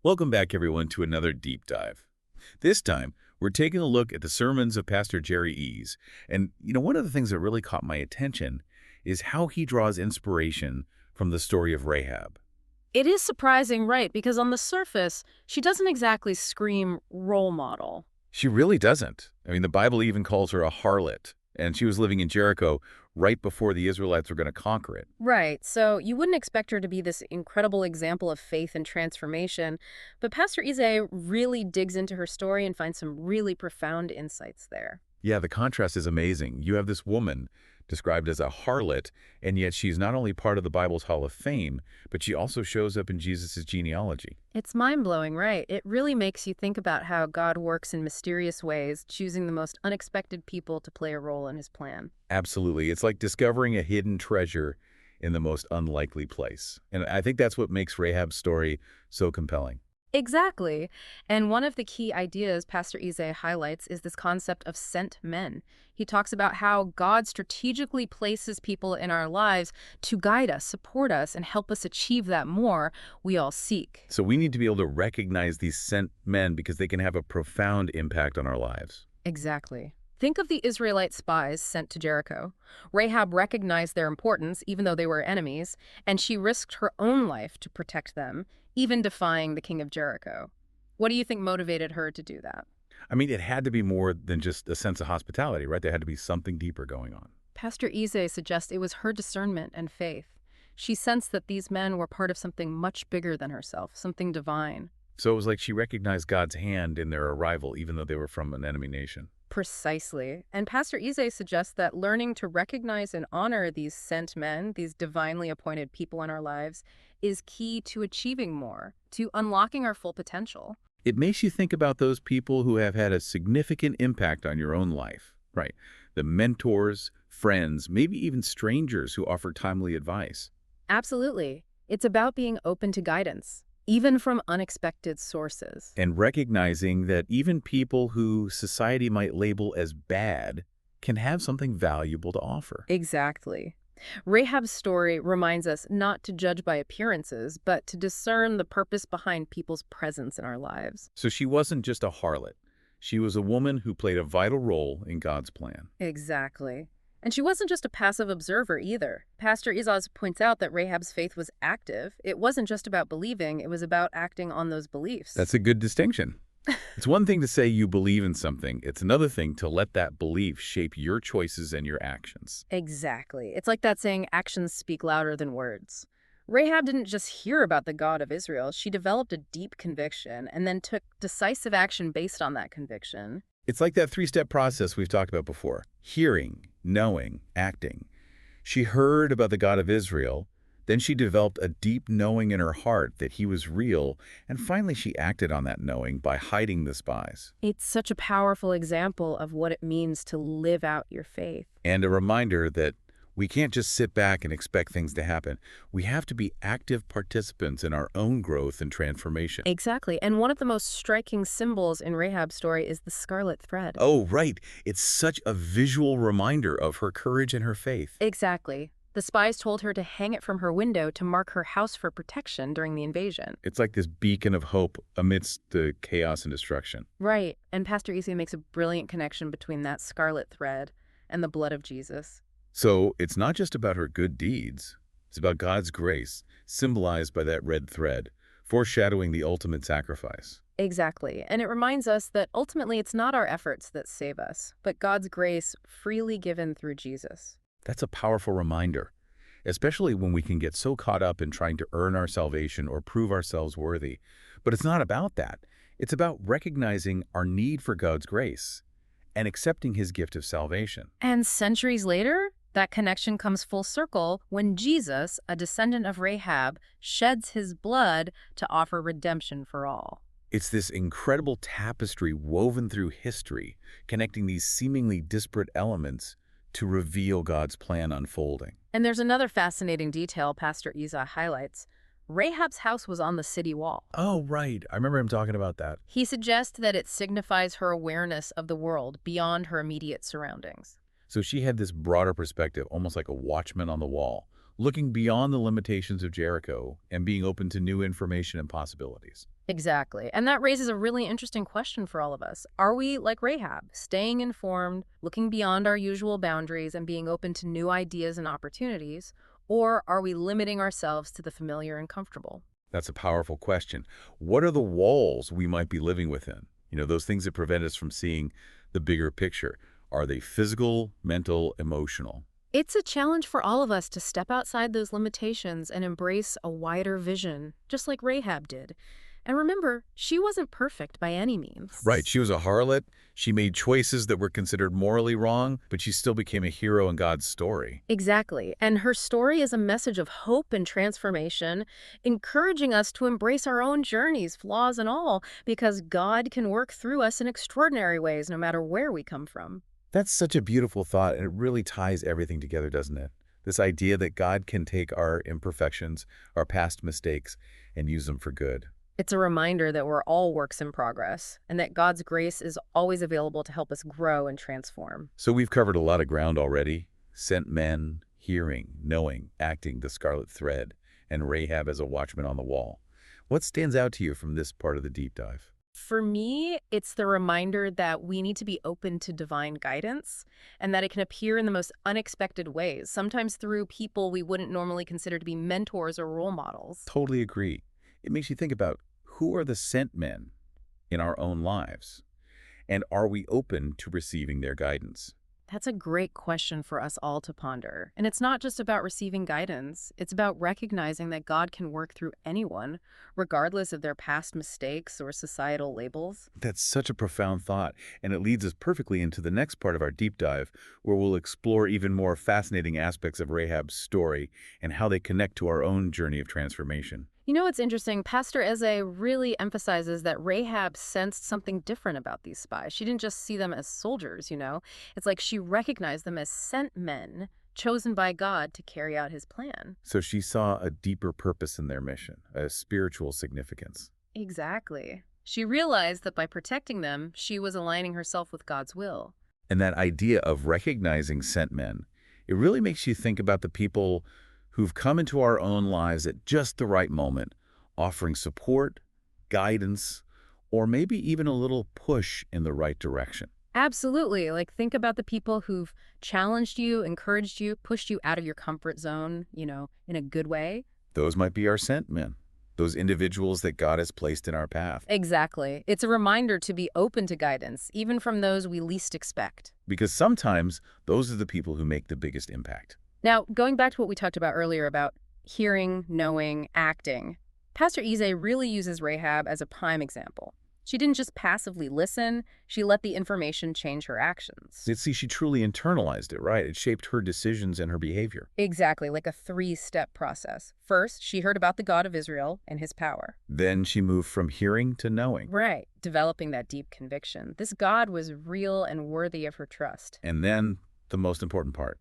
Welcome back, everyone, to another deep dive. This time, we're taking a look at the sermons of Pastor Jerry Eze. And, one of the things that really caught my attention is how he draws inspiration from the story of Rahab. It is surprising, right? Because on the surface, she doesn't exactly scream role model. She really doesn't. The Bible even calls her a harlot, and she was living in Jericho right before the Israelites were going to conquer it. Right, so you wouldn't expect her to be this incredible example of faith and transformation, but Pastor Eze really digs into her story and finds some really profound insights there. Yeah, the contrast is amazing. You have this woman described as a harlot, and yet she's not only part of the Bible's Hall of Fame, but she also shows up in Jesus' genealogy. It's mind-blowing, right? It really makes you think about how God works in mysterious ways, choosing the most unexpected people to play a role in his plan. Absolutely. It's like discovering a hidden treasure in the most unlikely place. And I think that's what makes Rahab's story so compelling. Exactly. And one of the key ideas Pastor Eze highlights is this concept of sent men. He talks about how God strategically places people in our lives to guide us, support us, and help us achieve that more we all seek. So we need to be able to recognize these sent men because they can have a profound impact on our lives. Exactly. Think of the Israelite spies sent to Jericho. Rahab recognized their importance, even though they were enemies, and she risked her own life to protect them, even defying the king of Jericho. What do you think motivated her to do that? It had to be more than just a sense of hospitality, right? There had to be something deeper going on. Pastor Eze suggests it was her discernment and faith. She sensed that these men were part of something much bigger than herself, something divine. So it was like she recognized God's hand in their arrival, even though they were from an enemy nation. Precisely. And Pastor Eze suggests that learning to recognize and honor these sent men, these divinely appointed people in our lives, is key to achieving more, to unlocking our full potential. It makes you think about those people who have had a significant impact on your own life, right? The mentors, friends, maybe even strangers who offer timely advice. Absolutely. It's about being open to guidance, even from unexpected sources. And recognizing that even people who society might label as bad can have something valuable to offer. Exactly. Rahab's story reminds us not to judge by appearances, but to discern the purpose behind people's presence in our lives. So she wasn't just a harlot. She was a woman who played a vital role in God's plan. Exactly. And she wasn't just a passive observer either. Pastor Izaz points out that Rahab's faith was active. It wasn't just about believing, it was about acting on those beliefs. That's a good distinction. It's one thing to say you believe in something. It's another thing to let that belief shape your choices and your actions. Exactly. It's like that saying, actions speak louder than words. Rahab didn't just hear about the God of Israel. She developed a deep conviction and then took decisive action based on that conviction. It's like that three-step process we've talked about before. Hearing, knowing, acting. She heard about the God of Israel. Then she developed a deep knowing in her heart that he was real, and finally she acted on that knowing by hiding the spies. It's such a powerful example of what it means to live out your faith. And a reminder that we can't just sit back and expect things to happen. We have to be active participants in our own growth and transformation. Exactly. And one of the most striking symbols in Rahab's story is the scarlet thread. Oh, right. It's such a visual reminder of her courage and her faith. Exactly. The spies told her to hang it from her window to mark her house for protection during the invasion. It's like this beacon of hope amidst the chaos and destruction. Right. And Pastor Eze makes a brilliant connection between that scarlet thread and the blood of Jesus. So it's not just about her good deeds. It's about God's grace, symbolized by that red thread, foreshadowing the ultimate sacrifice. Exactly. And it reminds us that ultimately it's not our efforts that save us, but God's grace freely given through Jesus. That's a powerful reminder, especially when we can get so caught up in trying to earn our salvation or prove ourselves worthy. But it's not about that. It's about recognizing our need for God's grace and accepting his gift of salvation. And centuries later, that connection comes full circle when Jesus, a descendant of Rahab, sheds his blood to offer redemption for all. It's this incredible tapestry woven through history, connecting these seemingly disparate elements to reveal God's plan unfolding. And there's another fascinating detail Pastor Eze highlights. Rahab's house was on the city wall. Oh, right. I remember him talking about that. He suggests that it signifies her awareness of the world beyond her immediate surroundings. So she had this broader perspective, almost like a watchman on the wall, looking beyond the limitations of Jericho and being open to new information and possibilities. Exactly. And that raises a really interesting question for all of us. Are we like Rahab, staying informed, looking beyond our usual boundaries, and being open to new ideas and opportunities? Or are we limiting ourselves to the familiar and comfortable? That's a powerful question. What are the walls we might be living within? Those things that prevent us from seeing the bigger picture. Are they physical, mental, emotional? It's a challenge for all of us to step outside those limitations and embrace a wider vision, just like Rahab did. And remember, she wasn't perfect by any means. Right, she was a harlot. She made choices that were considered morally wrong, but she still became a hero in God's story. Exactly. And her story is a message of hope and transformation, encouraging us to embrace our own journeys, flaws and all, because God can work through us in extraordinary ways no matter where we come from. That's such a beautiful thought, and it really ties everything together, doesn't it? This idea that God can take our imperfections, our past mistakes, and use them for good. It's a reminder that we're all works in progress and that God's grace is always available to help us grow and transform. So we've covered a lot of ground already. Sent men, hearing, knowing, acting, the scarlet thread, and Rahab as a watchman on the wall. What stands out to you from this part of the deep dive? For me, it's the reminder that we need to be open to divine guidance and that it can appear in the most unexpected ways, sometimes through people we wouldn't normally consider to be mentors or role models. Totally agree. It makes you think about who are the sent men in our own lives, and are we open to receiving their guidance? That's a great question for us all to ponder. And it's not just about receiving guidance. It's about recognizing that God can work through anyone, regardless of their past mistakes or societal labels. That's such a profound thought, and it leads us perfectly into the next part of our deep dive, where we'll explore even more fascinating aspects of Rahab's story and how they connect to our own journey of transformation. You know what's interesting? Pastor Eze really emphasizes that Rahab sensed something different about these spies. She didn't just see them as soldiers, It's like she recognized them as sent men chosen by God to carry out his plan. So she saw a deeper purpose in their mission, a spiritual significance. Exactly. She realized that by protecting them, she was aligning herself with God's will. And that idea of recognizing sent men, it really makes you think about the people who've come into our own lives at just the right moment, offering support, guidance, or maybe even a little push in the right direction. Absolutely. Like, think about the people who've challenged you, encouraged you, pushed you out of your comfort zone, in a good way. Those might be our sent men, those individuals that God has placed in our path. Exactly. It's a reminder to be open to guidance, even from those we least expect. Because sometimes those are the people who make the biggest impact. Now, going back to what we talked about earlier about hearing, knowing, acting, Pastor Eze really uses Rahab as a prime example. She didn't just passively listen, she let the information change her actions. See, she truly internalized it, right? It shaped her decisions and her behavior. Exactly, like a three-step process. First, she heard about the God of Israel and his power. Then she moved from hearing to knowing. Right, developing that deep conviction. This God was real and worthy of her trust. And then, the most important part,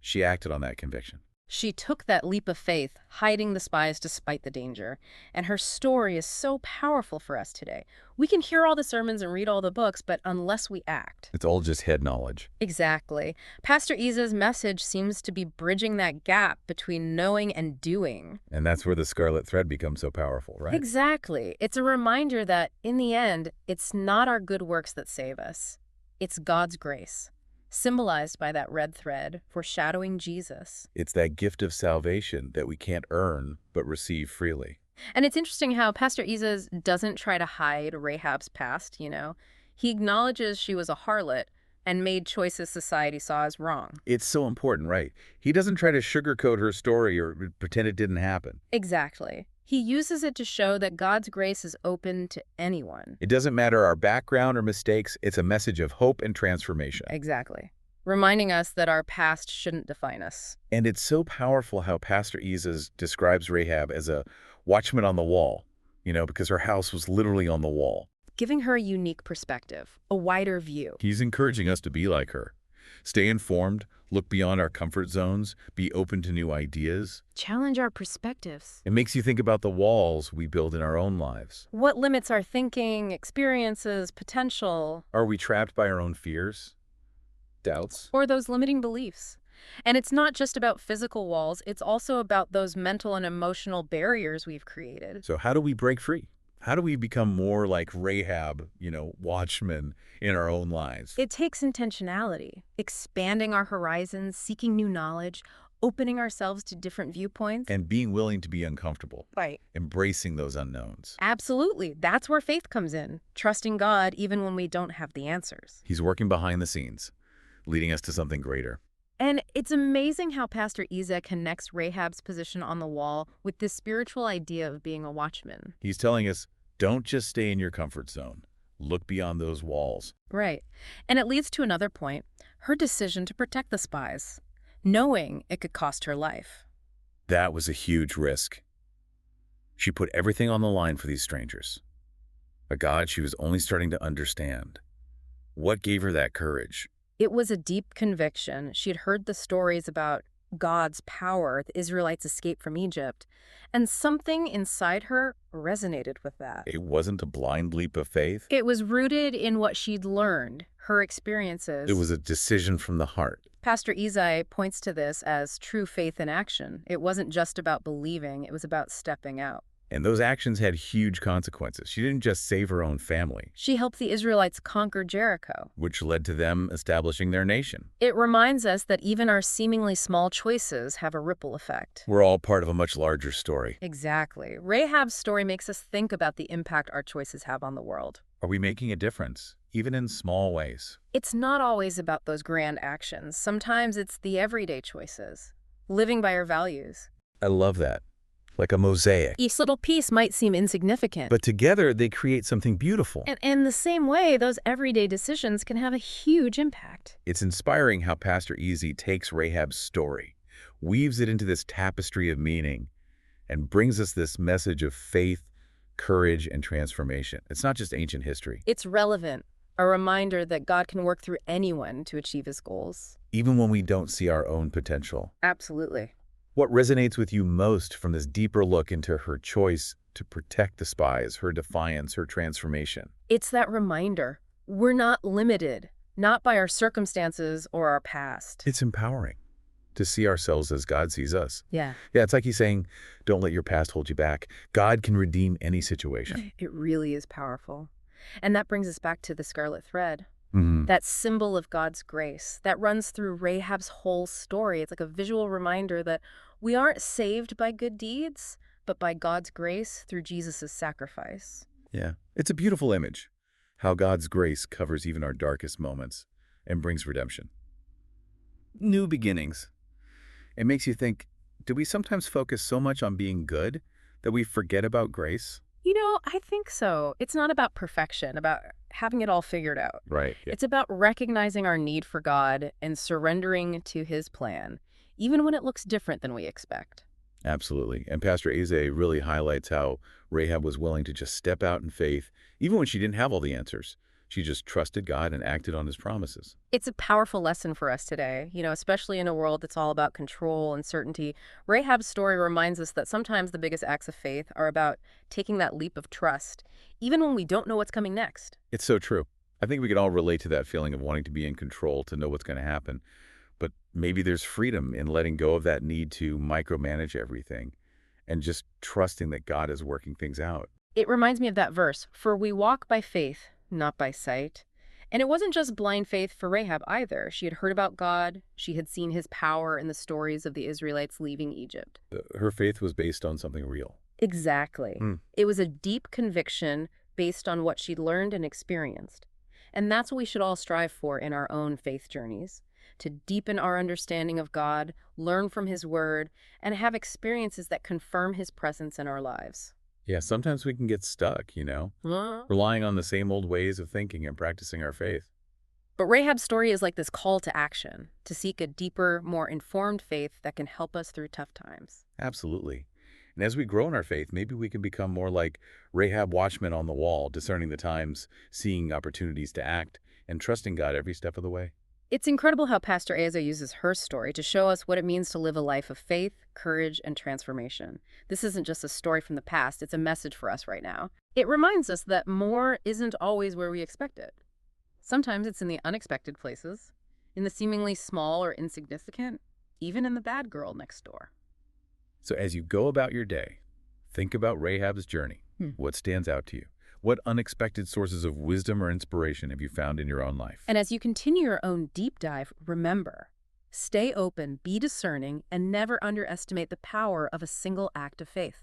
she acted on that conviction. She took that leap of faith, hiding the spies despite the danger. And her story is so powerful for us today. We can hear all the sermons and read all the books, but unless we act. It's all just head knowledge. Exactly. Pastor Eze's message seems to be bridging that gap between knowing and doing. And that's where the scarlet thread becomes so powerful, right? Exactly. It's a reminder that, in the end, it's not our good works that save us. It's God's grace, symbolized by that red thread, foreshadowing Jesus. It's that gift of salvation that we can't earn but receive freely. And it's interesting how Pastor Eze doesn't try to hide Rahab's past, He acknowledges she was a harlot and made choices society saw as wrong. It's so important, right? He doesn't try to sugarcoat her story or pretend it didn't happen. Exactly. He uses it to show that God's grace is open to anyone. It doesn't matter our background or mistakes. It's a message of hope and transformation. Exactly. Reminding us that our past shouldn't define us. And it's so powerful how Pastor Eze describes Rahab as a watchman on the wall, because her house was literally on the wall. Giving her a unique perspective, a wider view. He's encouraging us to be like her. Stay informed, look beyond our comfort zones, be open to new ideas. Challenge our perspectives. It makes you think about the walls we build in our own lives. What limits our thinking, experiences, potential? Are we trapped by our own fears, doubts? Or those limiting beliefs? And it's not just about physical walls, it's also about those mental and emotional barriers we've created. So how do we break free? How do we become more like Rahab, watchmen in our own lives? It takes intentionality, expanding our horizons, seeking new knowledge, opening ourselves to different viewpoints. And being willing to be uncomfortable, Right. embracing those unknowns. Absolutely. That's where faith comes in, trusting God even when we don't have the answers. He's working behind the scenes, leading us to something greater. And it's amazing how Pastor Eze connects Rahab's position on the wall with this spiritual idea of being a watchman. He's telling us, don't just stay in your comfort zone. Look beyond those walls. Right. And it leads to another point, her decision to protect the spies, knowing it could cost her life. That was a huge risk. She put everything on the line for these strangers, a God she was only starting to understand. What gave her that courage? It was a deep conviction. She had heard the stories about God's power, the Israelites' escape from Egypt, and something inside her resonated with that. It wasn't a blind leap of faith. It was rooted in what she'd learned, her experiences. It was a decision from the heart. Pastor Eze points to this as true faith in action. It wasn't just about believing, it was about stepping out. And those actions had huge consequences. She didn't just save her own family, She helped the Israelites conquer Jericho. which led to them establishing their nation. It reminds us that even our seemingly small choices have a ripple effect. We're all part of a much larger story. Exactly. Rahab's story makes us think about the impact our choices have on the world. Are we making a difference, even in small ways? It's not always about those grand actions. Sometimes it's the everyday choices, living by our values. I love that. Like a mosaic. Each little piece might seem insignificant. But together, they create something beautiful. And in the same way, those everyday decisions can have a huge impact. It's inspiring how Pastor Eze takes Rahab's story, weaves it into this tapestry of meaning, and brings us this message of faith, courage, and transformation. It's not just ancient history. It's relevant, a reminder that God can work through anyone to achieve his goals. Even when we don't see our own potential. Absolutely. What resonates with you most from this deeper look into her choice to protect the spies, her defiance, her transformation? It's that reminder. We're not limited, not by our circumstances or our past. It's empowering to see ourselves as God sees us. Yeah. Yeah, it's like he's saying, don't let your past hold you back. God can redeem any situation. It really is powerful. And that brings us back to the scarlet thread. Mhm. That symbol of God's grace that runs through Rahab's whole story. It's like a visual reminder that we aren't saved by good deeds, but by God's grace through Jesus' sacrifice. Yeah, it's a beautiful image, how God's grace covers even our darkest moments and brings redemption. New beginnings. It makes you think, do we sometimes focus so much on being good that we forget about grace? I think so. It's not about perfection, about having it all figured out. Right. Yeah. It's about recognizing our need for God and surrendering to his plan, even when it looks different than we expect. Absolutely. And Pastor Eze really highlights how Rahab was willing to just step out in faith, even when she didn't have all the answers. She just trusted God and acted on his promises. It's a powerful lesson for us today, especially in a world that's all about control and certainty. Rahab's story reminds us that sometimes the biggest acts of faith are about taking that leap of trust, even when we don't know what's coming next. It's so true. I think we can all relate to that feeling of wanting to be in control, to know what's going to happen. But maybe there's freedom in letting go of that need to micromanage everything and just trusting that God is working things out. It reminds me of that verse, "For we walk by faith, not by sight." And it wasn't just blind faith for Rahab either. She had heard about God. She had seen his power in the stories of the Israelites leaving Egypt. Her faith was based on something real. Exactly. It was a deep conviction based on what she'd learned and experienced. And that's what we should all strive for in our own faith journeys, to deepen our understanding of God, learn from his word, and have experiences that confirm his presence in our lives. Yeah, sometimes we can get stuck, relying on the same old ways of thinking and practicing our faith. But Rahab's story is like this call to action, to seek a deeper, more informed faith that can help us through tough times. Absolutely. And as we grow in our faith, maybe we can become more like Rahab watchmen on the wall, discerning the times, seeing opportunities to act, and trusting God every step of the way. It's incredible how Pastor Eze uses her story to show us what it means to live a life of faith, courage, and transformation. This isn't just a story from the past, it's a message for us right now. It reminds us that more isn't always where we expect it. Sometimes it's in the unexpected places, in the seemingly small or insignificant. even in the bad girl next door. So as you go about your day, think about Rahab's journey. What stands out to you? What unexpected sources of wisdom or inspiration have you found in your own life? And as you continue your own deep dive, remember, stay open, be discerning, and never underestimate the power of a single act of faith.